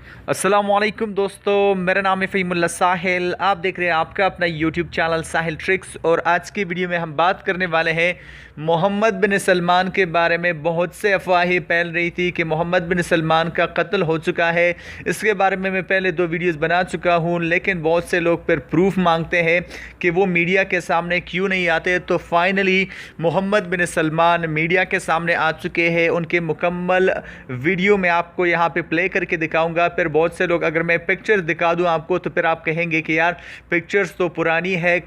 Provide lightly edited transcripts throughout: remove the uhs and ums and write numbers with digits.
अस्सलामुअलैकुम दोस्तों, मेरा नाम है फ़हीमुल्लाह साहिल। आप देख रहे हैं आपका अपना यूट्यूब चैनल साहिल ट्रिक्स। और आज की वीडियो में हम बात करने वाले हैं मोहम्मद बिन सलमान के बारे में। बहुत से अफवाहें फैल रही थी कि मोहम्मद बिन सलमान का कत्ल हो चुका है। इसके बारे में मैं पहले 2 वीडियोस बना चुका हूं, लेकिन बहुत से लोग फिर प्रूफ मांगते हैं कि वो मीडिया के सामने क्यों नहीं आते। तो फाइनली मोहम्मद बिन सलमान मीडिया के सामने आ चुके हैं। उनके मुकम्मल वीडियो मैं आपको यहाँ पे प्ले करके दिखाऊंगा। फिर बहुत से लोग, अगर मैं पिक्चर्स दिखा दूं आपको तो फिर आप कहेंगे कि यार पिक्चर्स तो पुरानी है,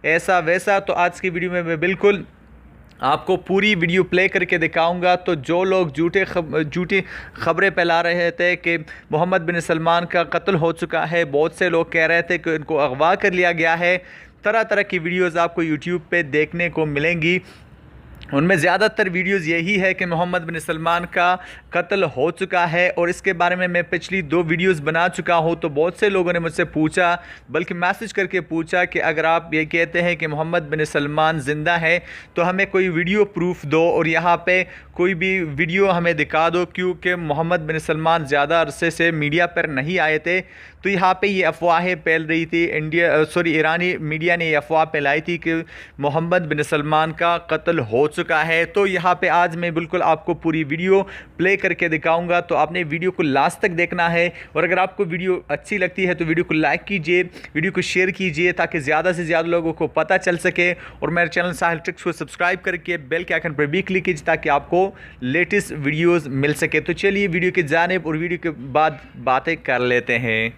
ऐसा वैसा। तो आज की वीडियो में मैं बिल्कुल आपको पूरी वीडियो प्ले करके दिखाऊंगा। तो जो लोग झूठी खबरें फैला रहे थे कि मोहम्मद बिन सलमान का कत्ल हो चुका है, बहुत से लोग कह रहे थे कि इनको अगवा कर लिया गया है, तरह तरह की वीडियोस आपको यूट्यूब पे देखने को मिलेंगी। उनमें ज़्यादातर वीडियोस यही है कि मोहम्मद बिन सलमान का कत्ल हो चुका है। और इसके बारे में मैं पिछली 2 वीडियोस बना चुका हूं। तो बहुत से लोगों ने मुझसे पूछा, बल्कि मैसेज करके पूछा कि अगर आप ये कहते हैं कि मोहम्मद बिन सलमान ज़िंदा है तो हमें कोई वीडियो प्रूफ दो और यहाँ पे कोई भी वीडियो हमें दिखा दो, क्योंकि मोहम्मद बिन सलमान ज़्यादा अरसे से मीडिया पर नहीं आए थे। तो यहाँ पे ये अफवाहें फैल रही थी। ईरानी मीडिया ने ये अफवाह फैलाई थी कि मोहम्मद बिन सलमान का कत्ल हो चुका है। तो यहाँ पे आज मैं बिल्कुल आपको पूरी वीडियो प्ले करके दिखाऊंगा। तो आपने वीडियो को लास्ट तक देखना है। और अगर आपको वीडियो अच्छी लगती है तो वीडियो को लाइक कीजिए, वीडियो को शेयर कीजिए, ताकि ज़्यादा से ज़्यादा लोगों को पता चल सके। और मेरे चैनल साहिल ट्रिक्स को सब्सक्राइब करके बेल के आइकन पर भी क्लिक कीजिए ताकि आपको लेटेस्ट वीडियोज़ मिल सके। तो चलिए वीडियो की जानिब और वीडियो के बाद बातें कर लेते हैं।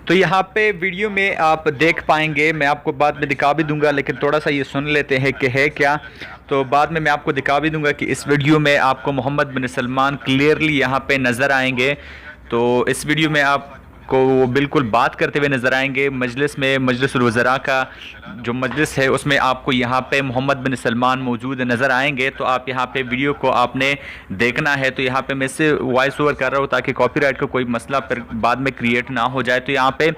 तो यहाँ पे वीडियो में आप देख पाएंगे, मैं आपको बाद में दिखा भी दूंगा, लेकिन थोड़ा सा ये सुन लेते हैं कि है क्या। तो बाद में मैं आपको दिखा भी दूंगा कि इस वीडियो में आपको मोहम्मद बिन सलमान क्लियरली यहाँ पे नज़र आएंगे। तो इस वीडियो में आपको वो बिल्कुल बात करते हुए नज़र आएंगे। मजलिस में, मजलिसुल वज़रा का जो मजलिस है उसमें आपको यहाँ पे मोहम्मद बिन सलमान मौजूद नज़र आएंगे। तो आप यहाँ पे वीडियो को आपने देखना है। तो यहाँ पे मैं इससे वॉइस ओवर कर रहा हूँ ताकि कॉपीराइट का कोई मसला फिर बाद में क्रिएट ना हो जाए। तो यहाँ पे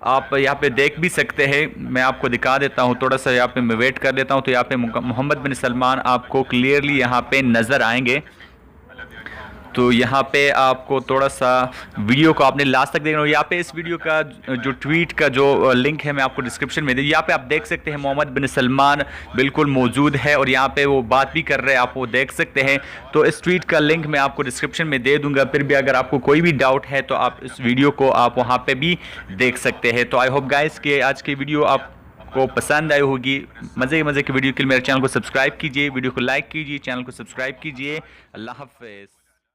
आप यहाँ पे देख भी सकते हैं, मैं आपको दिखा देता हूँ। थोड़ा सा यहाँ पे मैं वेट कर लेता हूँ। तो यहाँ पे मोहम्मद बिन सलमान आपको क्लियरली यहाँ पे नज़र आएंगे। तो यहाँ पे आपको थोड़ा सा वीडियो को आपने लास्ट तक देखना हो। यहाँ पे इस वीडियो का जो ट्वीट का जो लिंक है मैं आपको डिस्क्रिप्शन में दे, यहाँ पे आप देख सकते हैं मोहम्मद बिन सलमान बिल्कुल मौजूद है और यहाँ पे वो बात भी कर रहे हैं, आप वो देख सकते हैं। तो इस ट्वीट का लिंक मैं आपको डिस्क्रिप्शन में दे दूंगा। फिर भी अगर आपको कोई भी डाउट है तो आप इस वीडियो को आप वहाँ पर भी देख सकते हैं। तो आई होप गाइस कि आज की वीडियो आपको पसंद आई होगी। मज़े की वीडियो के लिए मेरे चैनल को सब्सक्राइब कीजिए, वीडियो को लाइक कीजिए, चैनल को सब्सक्राइब कीजिए। अल्लाह हाफ़िज़।